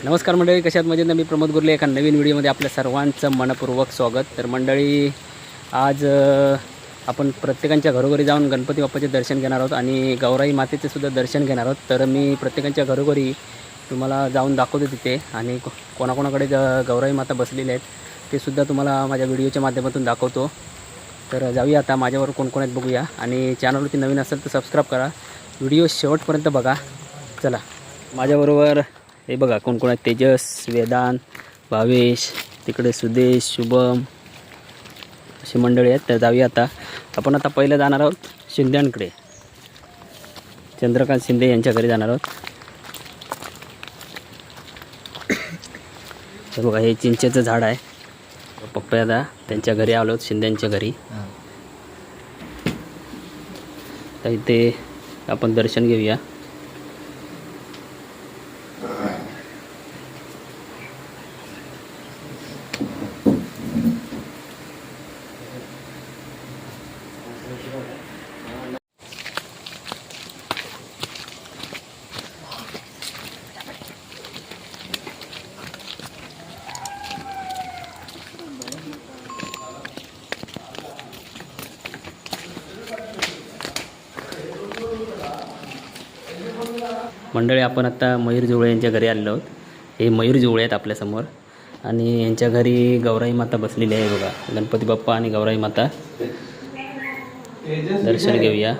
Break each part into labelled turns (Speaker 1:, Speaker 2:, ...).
Speaker 1: नमस्कार मंडळी, कशात मजेत ना. मी प्रमोद गुरले एका नवीन व्हिडिओमध्ये आपल्या सर्वांचं मनपूर्वक स्वागत. तर मंडळी, आज आपण प्रत्येकांच्या घरोघरी जाऊन गणपती बाप्पाचे दर्शन घेणार आहोत आणि गौराई मातेचे सुद्धा दर्शन घेणार आहोत. तर मी प्रत्येकांच्या घरोघरी तुम्हाला जाऊन दाखवतो तिथे, आणि कोणाकोणाकडे गौराई माता बसलेले आहेत ते सुद्धा तुम्हाला माझ्या व्हिडिओच्या माध्यमातून दाखवतो. तर जाऊया आता, माझ्यावर कोण कोण आहेत बघूया. आणि चॅनलवरती नवीन असेल तर सबस्क्राईब करा, व्हिडिओ शेवटपर्यंत बघा. चला, माझ्याबरोबर हे बघा कोण कोण आहेत. तेजस, वेदांत, भावेश, तिकडे सुदेश, शुभम अशी मंडळी आहेत. तर जाऊया आता. आपण आता पहिलं जाणार आहोत शिंद्यांकडे, चंद्रकांत शिंदे यांच्या घरी जाणार आहोत. तर बघा, हे चिंचेचं झाड आहे, पप्पादा त्यांच्या घरी आलो, शिंद्यांच्या घरी. तर इथे आपण दर्शन घेऊया. मंडळी, आपण आता मयूर जुवळे यांच्या घरी आलेलो आहोत. हे मयूर जुवळे आहेत आपल्यासमोर, आणि यांच्या घरी गौराई माता बसलेली आहे बघा. गणपती बाप्पा आणि गौराई माता, दर्शन घेऊया.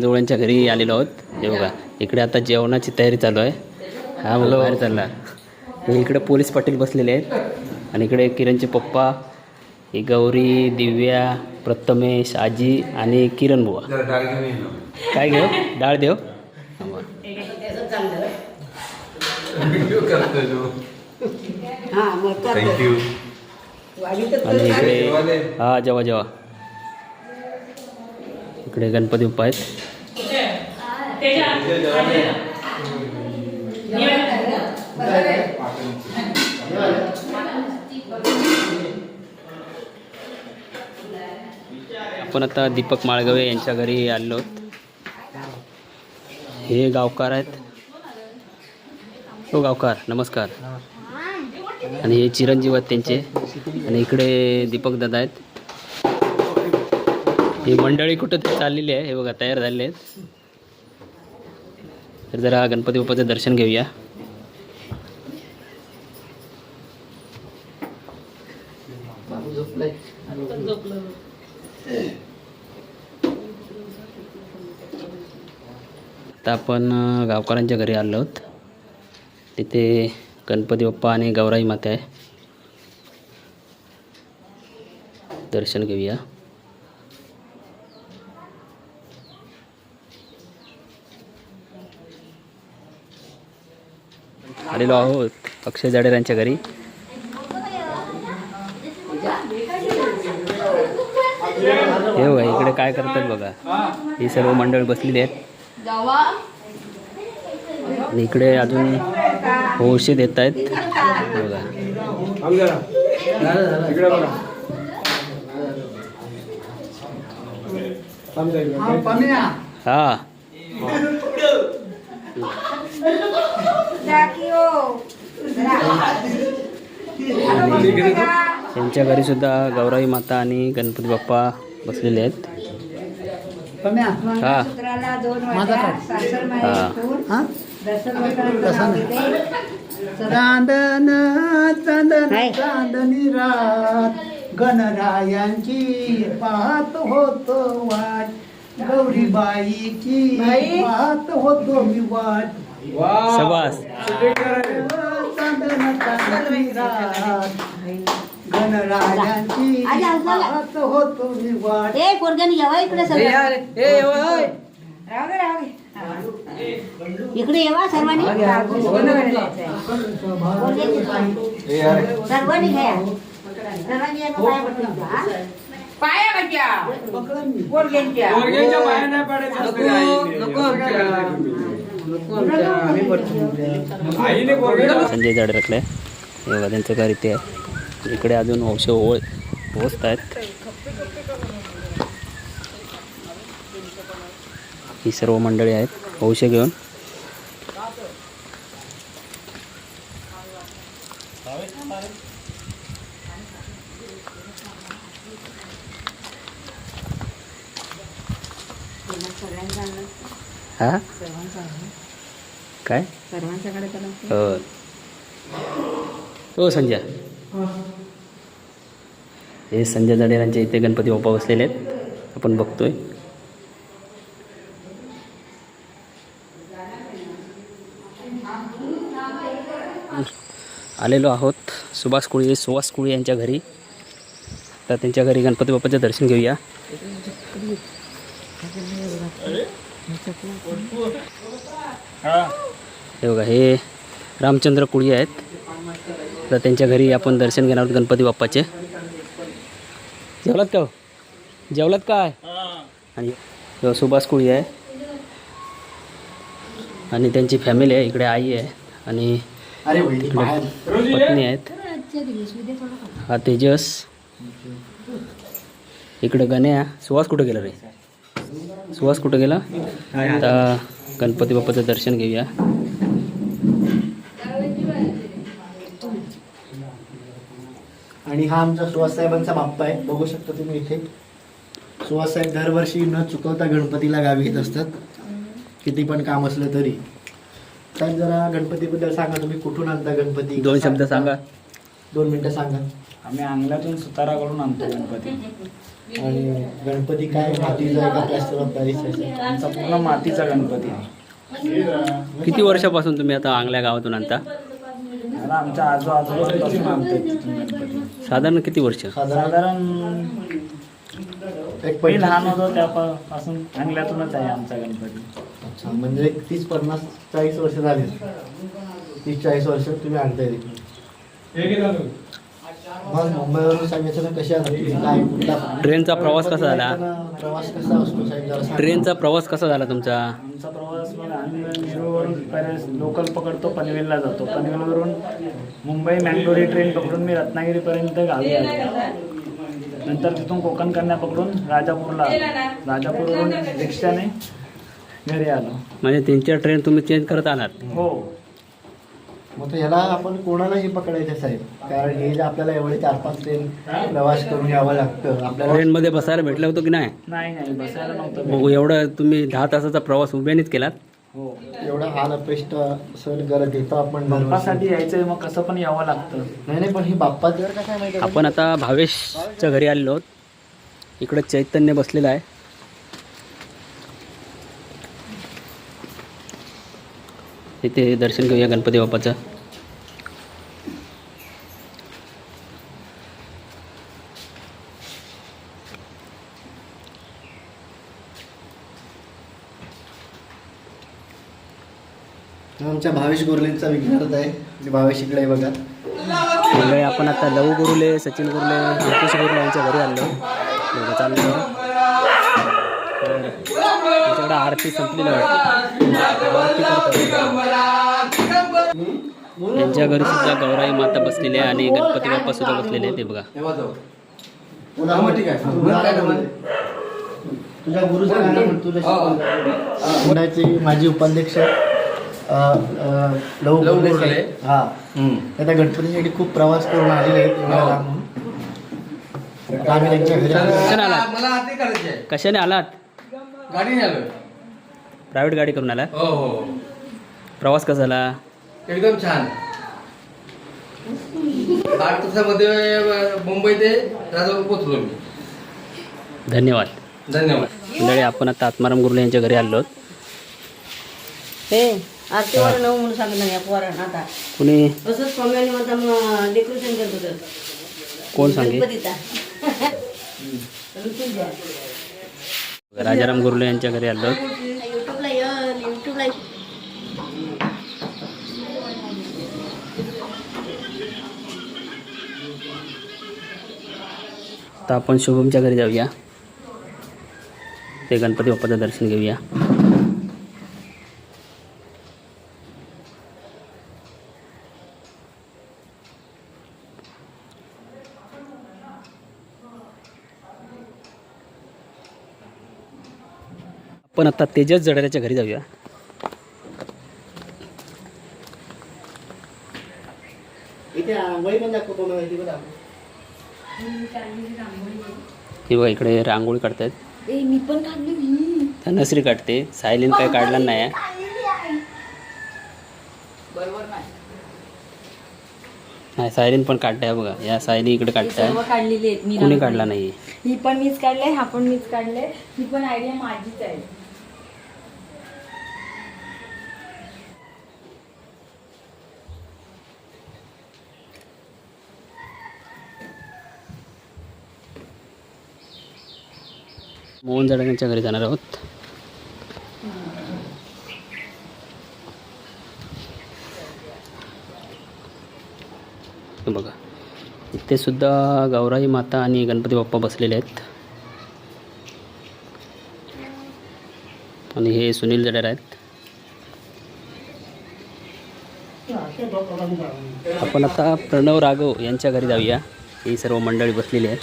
Speaker 1: जुवळ्यांच्या घरी आलेलो आहोत. हे बघा, इकडे आता जेवणाची तयारी चालू आहे. हा बघा, बाहेर चालला. हे इकडे पोलीस पाटील बसलेले आहेत, आणि इकडे किरणचे पप्पा, ही गौरी, दिव्या, प्रथमेश, आजी आणि किरण बुवा. काय घेऊ? डाळ देव. आणि इकडे हा जेव्हा जेव्हा इकडे गणपती बाप्पा आहेत. आपण आता दीपक माळगवे यांच्या घरी आलो आहोत. हे गावकार आहेत. हो गावकार, नमस्कार. आणि हे चिरंजीव आहेत त्यांचे, आणि इकडे दीपक दादा आहेत. ही मंडळी कुठं तरी चाललेली आहे. हे बघा, तयार झालेले आहेत. तर जरा गणपती बाप्पाचं दर्शन घेऊया. आता आपण गावकरांच्या घरी आलो आहोत. तिथे गणपती बाप्पा आणि गौराई माता आहे. दर्शन घेऊया. आलेलो आहोत अक्षय जाडेरांच्या घरी. हे बघा, इकडे काय करतात बघा, ही सर्व मंडळ बसलेली आहेत. आणि इकडे अजून होशी देत आहेत बघा. हा, त्यांच्या घरी सुद्धा गौराई माता आणि गणपती बाप्पा बसलेले आहेत. हा,
Speaker 2: चांदन चांदन चांदनी रात गणरायांची पाहत होतो वाट, गौरीबाईची पाहत होतो मी वाट.
Speaker 1: शाबास.
Speaker 2: चांदन चांदनी रात गणरायांची पाहत होतो मी वाट.
Speaker 3: इकडे येवा सर्वांनी सर्वांनी घ्या सर्वांनी येणं पाया पडतो हा?
Speaker 4: पाया बच्चा पोरग्यांच्या
Speaker 1: संजय झाड रखले बघा त्यांचं घर इथे आहे. इकडे अजून औषध पोचत आहेत. ही सर्व मंडळी आहेत औषध घेऊन. हा काय हो संजय हे संजय जडेरांच्या इथे गणपती बाप्पा बसलेले आहेत आपण बघतोय. आलेलो आहोत सुभाष कुळी यांच्या घरी. तर त्यांच्या घरी गणपती बाप्पाचं दर्शन घेऊया. हे बघा हे रामचंद्र कुळी आहेत. तर त्यांच्या घरी आपण दर्शन घेणार आहोत गणपती बाप्पाचे. जेवलात का जेवलात काय? आणि सुभाष कुळी आहे आणि त्यांची फॅमिली आहे. इकडे आई आहे आणि इकडे पत्नी आहेत. हा तेजस, इकडे गण्या. सुहास कुठं गेला रे? सुहास कुठं गेला? आता गणपती बाप्पाचं दर्शन घेऊया.
Speaker 2: आणि हा आमचा सुहास साहेबांचा बाप्पा आहे. बघू शकता तुम्ही इथे. सुहास साहेब दरवर्षी न चुकवता गणपतीला गावी येत असतात, किती पण काम असलं तरी. साहेब जरा गणपतीबद्दल सांगा, तुम्ही कुठून आणता गणपती?
Speaker 1: 2 शब्द सांगा.
Speaker 2: 2 मिनिटं सांगा.
Speaker 5: आम्ही अंगलातून सुताराकडून आणतो गणपती.
Speaker 2: आणि गणपती काय मातीचा आहे का प्लॅस्टर ऑफ पॅरिस आहे?
Speaker 5: आमचा पूर्ण मातीचा गणपती आहे.
Speaker 1: किती वर्षापासून तुम्ही आता आंगल्या गावातून आणता?
Speaker 5: आता आमच्या आजोबापासून आणतात तिथून गणपती.
Speaker 1: साधारण किती वर्ष?
Speaker 5: साधारण
Speaker 2: एक
Speaker 5: मी लहान होतो त्यापासून अंगल्यातूनच आहे आमचा गणपती.
Speaker 2: अच्छा, म्हणजे 30-40 वर्ष झाली. 30-40 वर्ष तुम्ही आणताय तिकडे. मग मुंबईवरून सांगायचं ना, कशा काय कुठला
Speaker 1: ट्रेनचा प्रवास कसा झाला?
Speaker 2: प्रवास कसा असतो साहेब जरा सांगा.
Speaker 1: ट्रेनचा प्रवास कसा झाला तुमचा?
Speaker 5: आमचा प्रवास मग आम्ही नेरूळवरून लोकल पकडतो, पनवेलला जातो. पनवेलवरून मुंबई मँगलोरी ट्रेन पकडून मी रत्नागिरीपर्यंत गावी आलो. नंतर तिथून कोकण कन्या पकडून राजापूरला आलो. राजापूरवरून रिक्षाने घरी आलो.
Speaker 1: म्हणजे 3-4 ट्रेन तुम्ही चेंज करत आलात?
Speaker 5: हो.
Speaker 2: मग तर ह्याला आपण कोणालाही पकडायचं साहेब, कारण हे जे आपल्याला एवढे 4-5 ट्रेन प्रवास करून यावं लागतं आपल्याला.
Speaker 1: ट्रेनमध्ये बसायला भेटलं होतं की नाही?
Speaker 5: नाही बसायला नव्हतं.
Speaker 1: मग एवढं तुम्ही 10 तासाचा प्रवास उभ्यानेच केलात?
Speaker 5: हो.
Speaker 2: एवढा हाल अपेष्ट सहन करत येतो आपण
Speaker 5: बाप्पासाठी यायचंय, मग कसं पण यावं लागतं.
Speaker 2: नाही पण ही बाप्पा जर का काय माहिती
Speaker 1: आपण आता भावेशच्या घरी आलेलो आहोत. इकडं चैतन्य बसलेला आहे. इथे दर्शन घेऊया गणपती बाप्पाचं.
Speaker 2: आमच्या भावेश गोरलेंचा विघ्नार्थ आहे. भावेश इकडे आहे बघा.
Speaker 1: मंडळी आपण आता लवू गुरुले, सचिन गुरुले, मुकेश गुरुले यांच्या घरी आलो. चाललो त्यांच्याकडे आरती संपलेली वाटते. यांच्या घरी सुद्धा गौराई माता बसलेली आहे आणि गणपती बाप्पा सुद्धा बसलेले आहे. ते बघा.
Speaker 2: तुझ्या गुरुचं गाणं म्हण, तुझ्या मंडळाचे माजी उपाध्यक्ष लहू गुरुले. हा, आता गणपतीसाठी खूप प्रवास करून आलेले आहेत एवढ्या लांबून. आम्ही त्यांच्या घरी
Speaker 1: कशाने आलात?
Speaker 4: मला आरती करायची आहे.
Speaker 1: कशाने आलात?
Speaker 4: गाडीने आलोय.
Speaker 1: प्रायव्हेट गाडी करून आला?
Speaker 4: हो हो,
Speaker 1: प्रवास कसा झाला?
Speaker 4: एकदम छान. 8 तासामध्ये मुंबई ते राजापूर पोहोचलो मी.
Speaker 1: धन्यवाद.
Speaker 4: धन्यवाद.
Speaker 1: मंडळी आपण आता आत्माराम गुरुले यांच्या घरी आलो आहोत.
Speaker 3: आरतीवर नऊ म्हणून सांगितलं या पोरांना. आता
Speaker 1: कुणी
Speaker 3: तसंच कॉमेडी मध्ये डेकोरेशन करत होतं
Speaker 1: कोण सांगे?
Speaker 3: गणपतीचा.
Speaker 1: राजाराम गुरुले यांच्या घरी आलो आहोत.
Speaker 3: युट्यूबला
Speaker 1: आता आपण शुभमच्या घरी जाऊया, ते गणपती बाप्पाचं दर्शन घेऊया. आपण आता तेजस जडाऱ्याच्या घरी जाऊया.
Speaker 2: इथे रांगोळी पण दाखवतो मला, इथे पण दाखव.
Speaker 1: हे बघा इकडे रांगोळी काढतायत.
Speaker 6: मी पण काढली.
Speaker 1: धनश्री काढते, सायलीन काही काढला नाही. नाही सायलीन पण काढताय बघा, या सायली इकडे काढताय,
Speaker 6: काढलेली आहेत मी.
Speaker 1: कुणी काढला नाही.
Speaker 6: ही पण मीच काढले, हा पण मीच काढले. ही पण आयडिया माझीच आहे.
Speaker 1: मोहन जडाऱ्यांच्या घरी जाणार आहोत. हे बघा इथे सुद्धा गौराई माता आणि गणपती बाप्पा बसलेले आहेत. आणि हे सुनील जडार आहेत. आपण आता प्रणव राघव यांच्या घरी जाऊया. ही सर्व मंडळी बसलेली आहेत.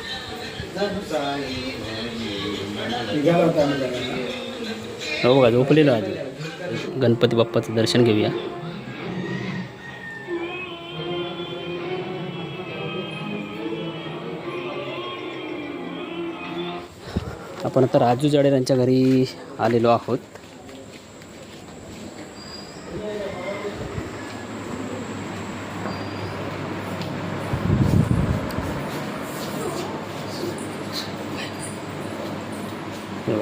Speaker 1: हो बघा झोपलेलो आहे. गणपती बाप्पाचं दर्शन घेऊया. आपण आता राजू जडेर यांच्या घरी आलेलो आहोत.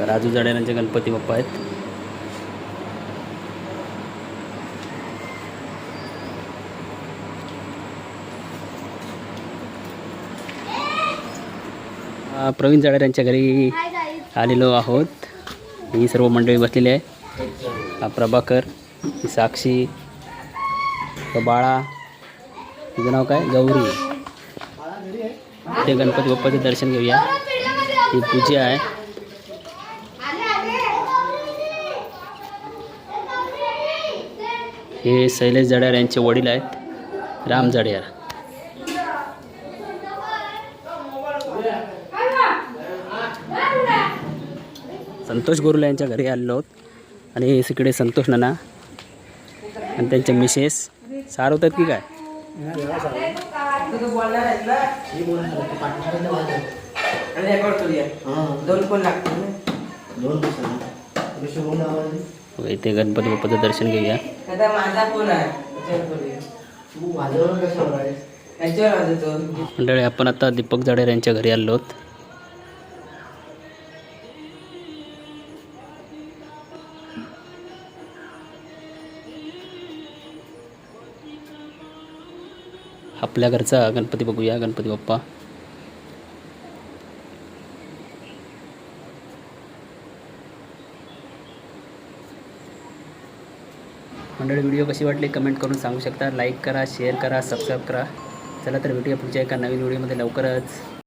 Speaker 1: राजू जडेर यांचे गणपती बाप्पा आहेत. प्रवीण जडेर यांच्या घरी आलेलो आहोत. ही सर्व मंडळी बसलेली आहे. हा प्रभाकर, ही साक्षी, बाळा, तिचं नाव काय गौरी. ते गणपती बाप्पाचं दर्शन घेऊया. ही पूजा आहे. हे शैलेश जडार यांचे वडील आहेत, राम जडार. संतोष गोरुला यांच्या घरी आलेलो आहोत. आणि तिकडे संतोष नाना आणि त्यांचे मिसेस सारवतात की काय. इथे गणपती बाप्पाचं दर्शन घेऊया. मंडळी आपण आता दीपक जडेर यांच्या घरी आलो आहोत. आपल्या घरचा गणपती बघूया. गणपती बाप्पा मंडळी व्हिडिओ कशी वाटली कमेंट करून सांगू शकता. लाईक करा, शेअर करा, सबस्क्राईब करा. चला तर भेटूया पुढच्या एका नवीन व्हिडिओमध्ये लवकरच.